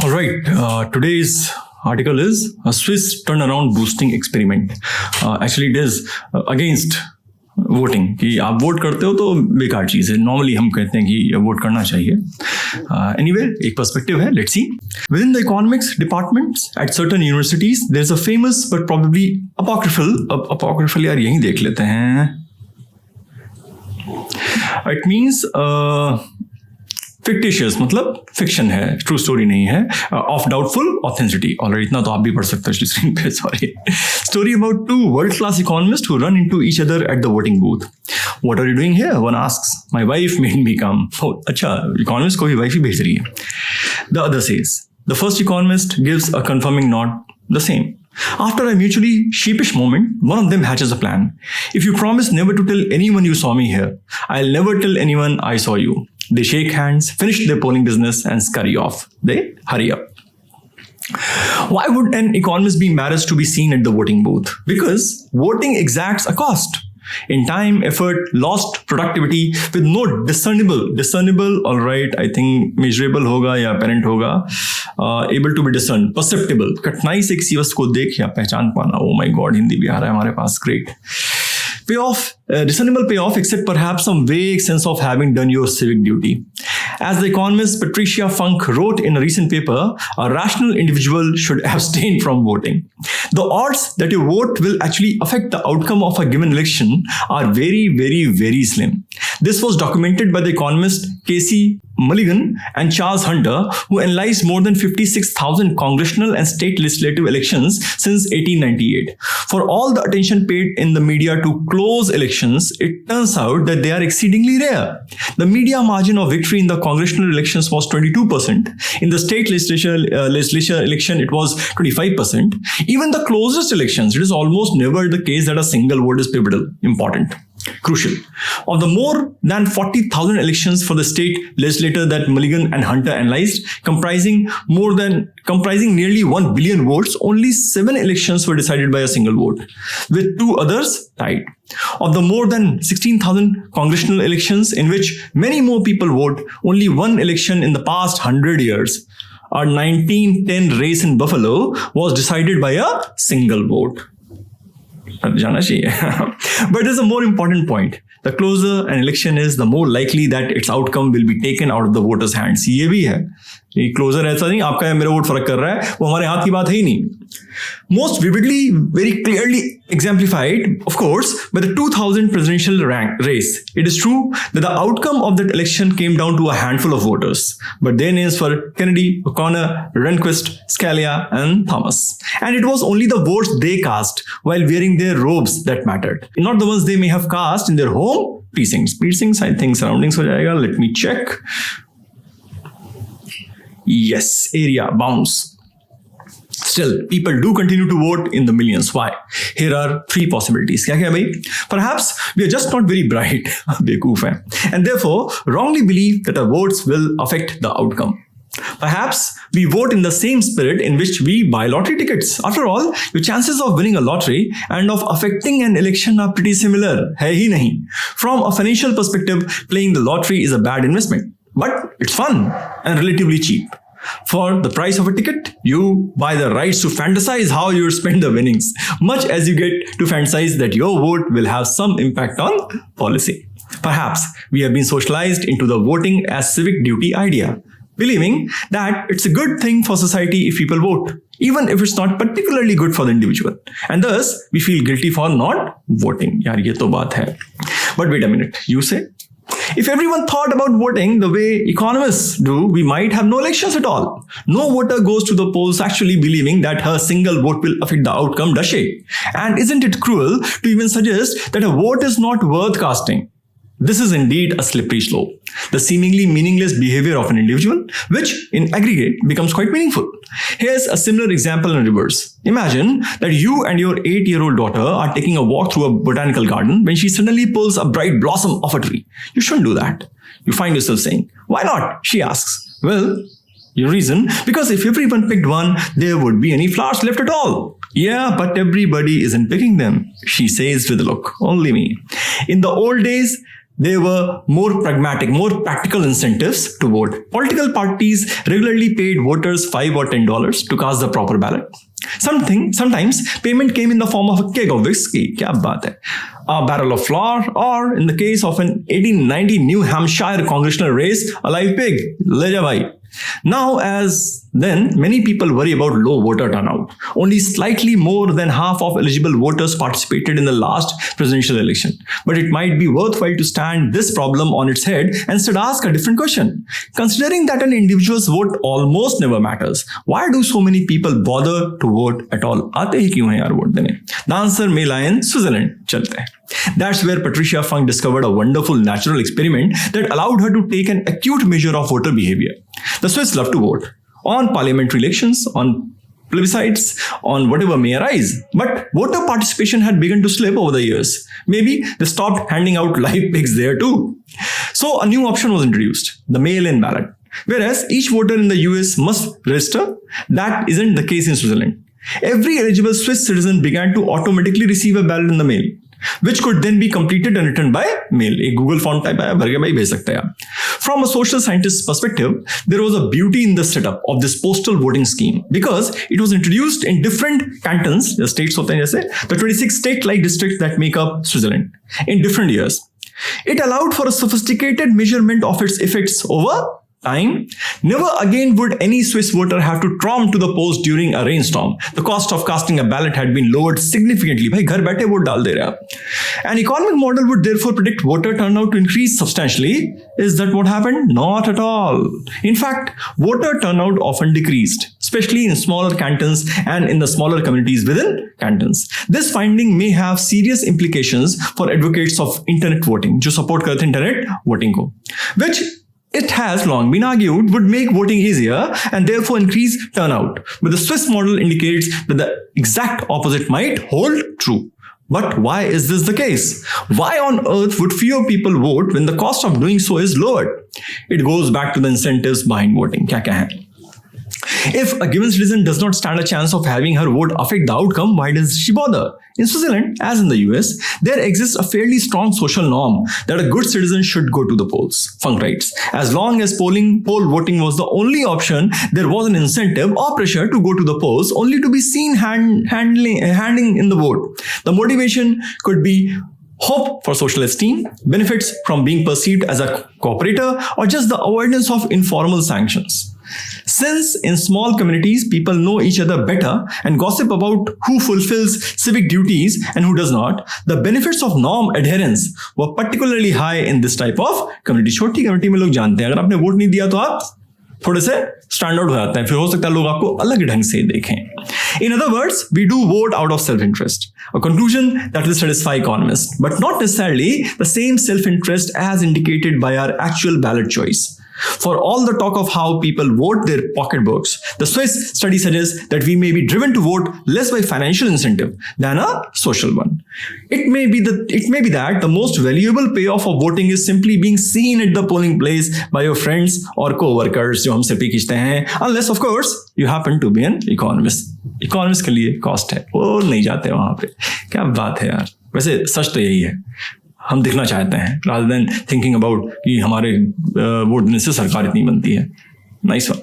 All right. Today's article is a Swiss turnaround boosting experiment. Actually, it is against voting कि आप vote करते हो तो बेकार चीज है. नॉर्मली हम कहते हैं कि वोट करना चाहिए. एनीवे एक पर्सपेक्टिव है. Let's see. Within the economics departments at certain universities there is a famous but probably apocryphal यार यहीं देख लेते हैं. इट मीन्स फिक्टिशियस मतलब फिक्शन है, ट्रू स्टोरी नहीं है. Of doubtful authenticity. ऑलरेडी इतना तो आप भी पढ़ सकते हो स्क्रीन पे. Sorry. Story about two world class economist who run into each other at the voting booth. What are you doing here? One asks. My wife made me come. अच्छा, economist को भी वाइफ ही भेज रही है. The other says. The first economist gives a confirming not. The same. After a mutually sheepish moment, one of them hatches a plan. If you promise never to tell anyone you saw me here, I'll never tell anyone I saw you. They shake hands, finish their polling business and scurry off. They hurry up. Why would an economist be embarrassed to be seen at the voting booth? Because voting exacts a cost. In time, effort, lost productivity with no discernible, all right, I think measurable होगा या apparent होगा, able to be discerned, perceptible, कठिनाई से किसी वस्तु को देख या पहचान पाना. Oh my God, हिंदी भी आ रहा है हमारे पास. Great. Payoff, discernible payoff, except perhaps some vague sense of having done your civic duty. As the economist Patricia Funk wrote in a recent paper, a rational individual should abstain from voting. The odds that your vote will actually affect the outcome of a given election are very, very, very slim. This was documented by the economist Casey Mulligan and Charles Hunter, who analyzed more than 56,000 congressional and state legislative elections since 1898. For all the attention paid in the media to close elections, it turns out that they are exceedingly rare. The media margin of victory in the congressional elections was 22%. In the state legislature election, it was 25%. Even the closest elections, it is almost never the case that a single vote is pivotal, important, crucial. Of the more than 40,000 elections for the state legislature that Mulligan and Hunter analyzed, comprising nearly 1 billion votes, only 7 elections were decided by a single vote, with 2 others tied. Of the more than 16,000 congressional elections in which many more people vote, only one election in the past 100 years, our 1910 race in Buffalo, was decided by a single vote. जाना चाहिए. But there's a more important point. The closer an election is, the more likely that its outcome will be taken out of the voters' hands. ये भी है. ये closure ऐसा नहीं आपका मेरा वोट फर्क कर रहा है, वो हमारे हाथ की बात है ही नहीं. Most vividly, very clearly exemplified, of course, by the 2000 presidential race. It is true that the outcome of that election came down to a handful of voters, but their names were Kennedy, O'Connor, Rehnquist, Scalia, and Thomas. And it was only the votes they cast while wearing their robes that mattered, not the ones they may have cast in their home precincts. Precincts, I think surroundings हो जाएगा. Let me check. Yes, area, bounds. Still, people do continue to vote in the millions. Why? Here are 3 possibilities. क्या भाई? Perhaps we are just not very bright, बेवकूफ हैं, and therefore wrongly believe that our votes will affect the outcome. Perhaps we vote in the same spirit in which we buy lottery tickets. After all, your chances of winning a lottery and of affecting an election are pretty similar. है ही नहीं. From a financial perspective, playing the lottery is a bad investment. But it's fun and relatively cheap. For the price of a ticket, you buy the rights to fantasize how you spend the winnings, much as you get to fantasize that your vote will have some impact on policy. Perhaps we have been socialized into the voting as civic duty idea, believing that it's a good thing for society if people vote, even if it's not particularly good for the individual. And thus, we feel guilty for not voting. यार ये तो बात है. But wait a minute, you say? If everyone thought about voting the way economists do, we might have no elections at all. No voter goes to the polls actually believing that her single vote will affect the outcome, does she? And isn't it cruel to even suggest that a vote is not worth casting? This is indeed a slippery slope. The seemingly meaningless behavior of an individual, which in aggregate becomes quite meaningful. Here's a similar example in reverse. Imagine that you and your 8-year-old daughter are taking a walk through a botanical garden when she suddenly pulls a bright blossom off a tree. You shouldn't do that. You find yourself saying, "Why not?" she asks. Well, you reason, because if everyone picked one, there would be any flowers left at all. Yeah, but everybody isn't picking them, she says with a look. Only me. In the old days, there were more pragmatic, more practical incentives to vote. Political parties regularly paid voters $5 or $10 to cast the proper ballot. Sometimes payment came in the form of a keg of whiskey, kya baat hai, a barrel of flour, or in the case of an 1890 New Hampshire congressional race, a live pig. Le ja bhai. Now, as then, many people worry about low voter turnout. Only slightly more than half of eligible voters participated in the last presidential election. But it might be worthwhile to stand this problem on its head and instead ask a different question. Considering that an individual's vote almost never matters, why do so many people bother to vote at all? आते ही क्यों हैं यार vote देने? The answer may lie in Switzerland. चलते हैं. That's where Patricia Funk discovered a wonderful natural experiment that allowed her to take an acute measure of voter behavior. The Swiss love to vote on parliamentary elections, on plebiscites, on whatever may arise. But voter participation had begun to slip over the years. Maybe they stopped handing out live pigs there too. So a new option was introduced, the mail-in ballot. Whereas each voter in the US must register, that isn't the case in Switzerland. Every eligible Swiss citizen began to automatically receive a ballot in the mail, which could then be completed and returned by mail. एक Google form type आया, भर के भाई भेज सकते हैं आप. From a social scientist's perspective, there was a beauty in the setup of this postal voting scheme because it was introduced in different cantons, the states होते हैं जैसे, the 26 state-like districts that make up Switzerland, in different years. It allowed for a sophisticated measurement of its effects over time. Never again would any Swiss voter have to tromp to the polls during a rainstorm. The cost of casting a ballot had been lowered significantly. भाई घर बैठे vote डाल दे रहे आप. An economic model would therefore predict voter turnout to increase substantially. Is that what happened? Not at all. In fact, voter turnout often decreased, especially in smaller cantons and in the smaller communities within cantons. This finding may have serious implications for advocates of internet voting, जो support करते हैं internet voting को, which it has long been argued would make voting easier and therefore increase turnout. But the Swiss model indicates that the exact opposite might hold true. But why is this the case? Why on earth would fewer people vote when the cost of doing so is lowered? It goes back to the incentives behind voting. क्या है? If a given citizen does not stand a chance of having her vote affect the outcome, why does she bother? In Switzerland, as in the US, there exists a fairly strong social norm that a good citizen should go to the polls. Funk writes, as long as poll voting was the only option, there was an incentive or pressure to go to the polls only to be seen handing in the vote. The motivation could be hope for social esteem, benefits from being perceived as a cooperator, or just the avoidance of informal sanctions. Since in small communities people know each other better and gossip about who fulfills civic duties and who does not, the benefits of norm adherence were particularly high in this type of community. छोटी community में लोग जानते हैं अगर आपने vote नहीं दिया तो आप थोड़े से स्टैंड आउट हो जाते हैं, फिर हो सकता है लोग आपको अलग ढंग से देखें. In other words, we do vote out of self-interest, a conclusion that will satisfy economists, but not necessarily the same self-interest as indicated by our actual ballot choice. For all the talk of how people vote their pocketbooks, the Swiss study suggests that we may be driven to vote less by financial incentive than a social one. It may be that the most valuable payoff of voting is simply being seen at the polling place by your friends or co-workers जो हमसे पे खींचते हैं, unless of course you happen to be an economist. Economist के लिए cost है, वो नहीं जाते वहाँ पे. क्या बात है यार. वैसे सच तो यही है, हम दिखना चाहते हैं rather than thinking about कि हमारे वोट देने से सरकार इतनी बनती है. Nice one.